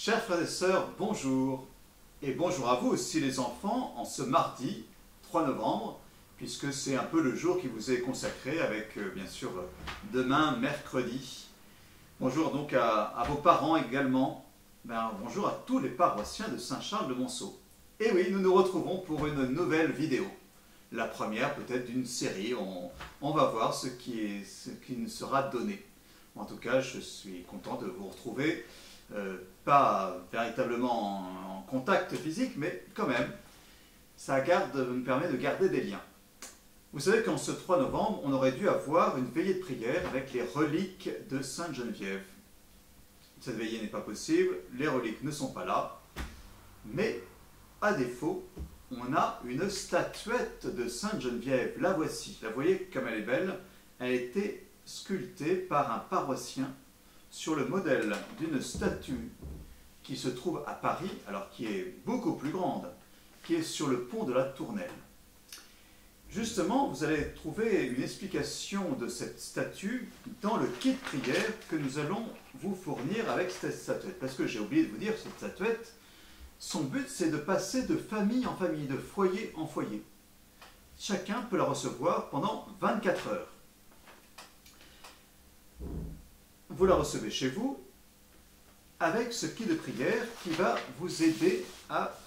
Chers frères et sœurs, bonjour. Et bonjour à vous aussi les enfants, en ce mardi 3 novembre, puisque c'est un peu le jour qui vous est consacré avec bien sûr demain, mercredi. Bonjour donc à vos parents également. Bonjour à tous les paroissiens de Saint-Charles-de-Monceau. Et oui, nous nous retrouvons pour une nouvelle vidéo. La première peut-être d'une série, on va voir ce qui nous sera donné. En tout cas, je suis content de vous retrouver, pas véritablement en contact physique, mais quand même, ça me permet de garder des liens. Vous savez qu'en ce 3 novembre, on aurait dû avoir une veillée de prière avec les reliques de Sainte Geneviève. Cette veillée n'est pas possible, les reliques ne sont pas là, mais à défaut, on a une statuette de Sainte Geneviève. La voici, la voyez comme elle est belle, elle a été sculptée par un paroissien sur le modèle d'une statue qui se trouve à Paris, alors qui est beaucoup plus grande, qui est sur le pont de la Tournelle. Justement, vous allez trouver une explication de cette statue dans le kit prière que nous allons vous fournir avec cette statuette. Parce que j'ai oublié de vous dire, cette statuette, son but c'est de passer de famille en famille, de foyer en foyer. Chacun peut la recevoir pendant 24 heures. Vous la recevez chez vous avec ce kit de prière qui va vous aider à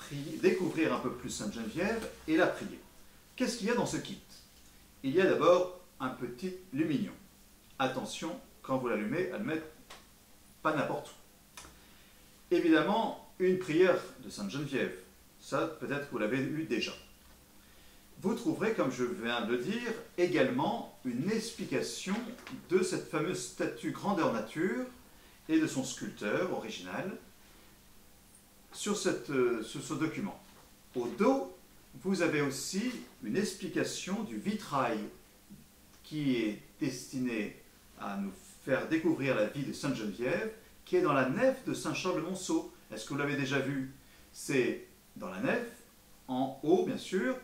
découvrir un peu plus Sainte Geneviève et la prier. Qu'est-ce qu'il y a dans ce kit? Il y a d'abord un petit lumignon. Attention, quand vous l'allumez, à ne mettre pas n'importe où. Évidemment, une prière de Sainte Geneviève. Ça, peut-être que vous l'avez eu déjà. Vous trouverez, comme je viens de le dire, également une explication de cette fameuse statue grandeur nature et de son sculpteur original sur ce document. Au dos, vous avez aussi une explication du vitrail qui est destiné à nous faire découvrir la vie de Sainte Geneviève, qui est dans la nef de Saint-Charles-de-Monceau. Est-ce que vous l'avez déjà vu? C'est dans la nef, en haut bien sûr,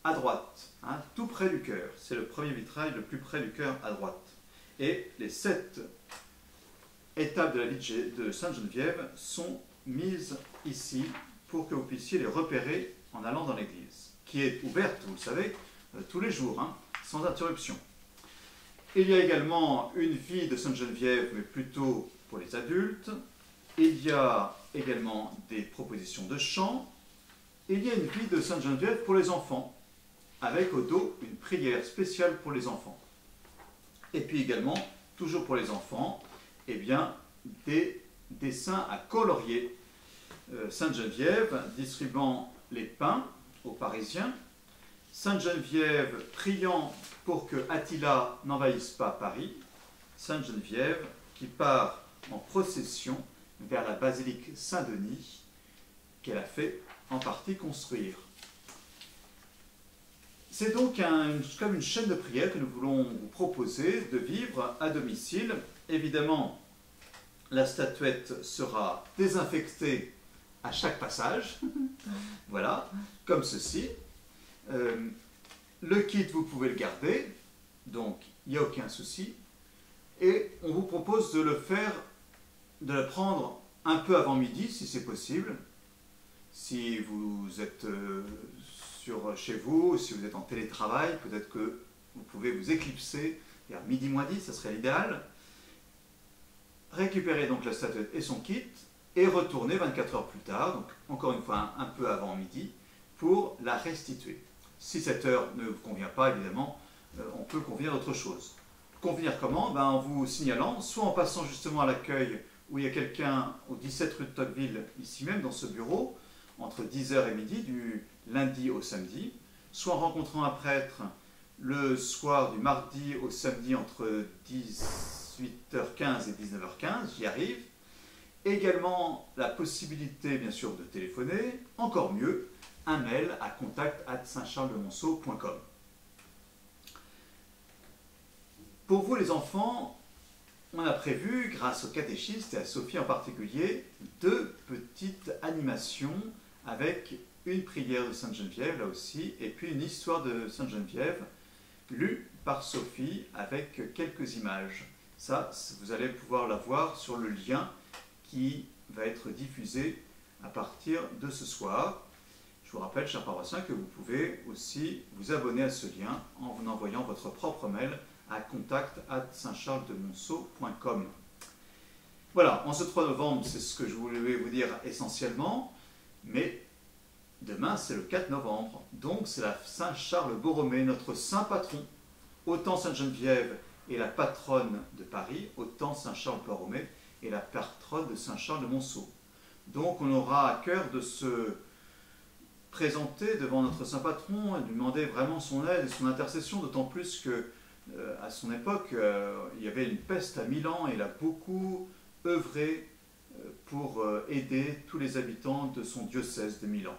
à droite, tout près du cœur. C'est le premier vitrail le plus près du cœur à droite. Et les 7 étapes de la vie de Sainte Geneviève sont mises ici pour que vous puissiez les repérer en allant dans l'église, qui est ouverte, vous le savez, tous les jours, sans interruption. Il y a également une vie de Sainte Geneviève, mais plutôt pour les adultes. Il y a également des propositions de chant. Il y a une vie de Sainte Geneviève pour les enfants, avec au dos une prière spéciale pour les enfants. Et puis également, toujours pour les enfants, eh bien, des dessins à colorier. Sainte Geneviève distribuant les pains aux Parisiens, Sainte Geneviève priant pour que Attila n'envahisse pas Paris, Sainte Geneviève qui part en procession vers la basilique Saint-Denis qu'elle a fait en partie construire. C'est donc comme une chaîne de prière que nous voulons vous proposer de vivre à domicile. Évidemment, la statuette sera désinfectée à chaque passage, voilà, comme ceci. Le kit, vous pouvez le garder, donc il n'y a aucun souci. Et on vous propose de de le prendre un peu avant midi, si c'est possible. Si vous êtes chez vous, si vous êtes en télétravail, peut-être que vous pouvez vous éclipser vers midi moins 10, ça serait l'idéal. Récupérez donc la statuette et son kit et retournez 24 heures plus tard, donc encore une fois un peu avant midi, pour la restituer. Si cette heure ne vous convient pas, évidemment, on peut convenir d'autre chose. Convenir comment? En vous signalant, soit en passant justement à l'accueil où il y a quelqu'un au 17 rue de Tocqueville, ici même dans ce bureau, entre 10h et midi, du lundi au samedi, soit en rencontrant un prêtre le soir du mardi au samedi entre 18h15 et 19h15, j'y arrive. Également la possibilité bien sûr de téléphoner, encore mieux, un mail à contact@saintcharlesdemonceau.com. Pour vous les enfants, on a prévu, grâce au catéchistes et à Sophie en particulier, 2 petites animations avec une prière de Sainte Geneviève, là aussi, et puis une histoire de Sainte Geneviève, lue par Sophie avec quelques images. Ça, vous allez pouvoir la voir sur le lien qui va être diffusé à partir de ce soir. Je vous rappelle, chers paroissiens, que vous pouvez aussi vous abonner à ce lien en vous envoyant votre propre mail à contact@saintcharlesdemonceau.com. Voilà, en ce 3 novembre, c'est ce que je voulais vous dire essentiellement, mais demain, c'est le 4 novembre, donc c'est la Saint-Charles-Borromée, notre saint patron. Autant Sainte-Geneviève est la patronne de Paris, autant Saint-Charles-Borromée est la patronne de Saint-Charles-de-Monceau. Donc on aura à cœur de se présenter devant notre saint patron et lui demander vraiment son aide et son intercession, d'autant plus que à son époque, il y avait une peste à Milan et il a beaucoup œuvré pour aider tous les habitants de son diocèse de Milan.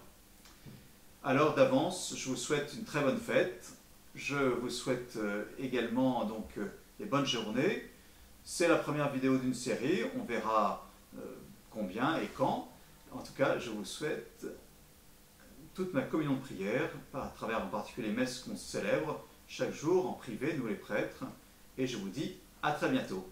Alors d'avance, je vous souhaite une très bonne fête. Je vous souhaite également donc des bonnes journées. C'est la première vidéo d'une série. On verra combien et quand. En tout cas, je vous souhaite toute ma communion de prière, à travers en particulier les messes qu'on célèbre chaque jour en privé, nous les prêtres. Et je vous dis à très bientôt.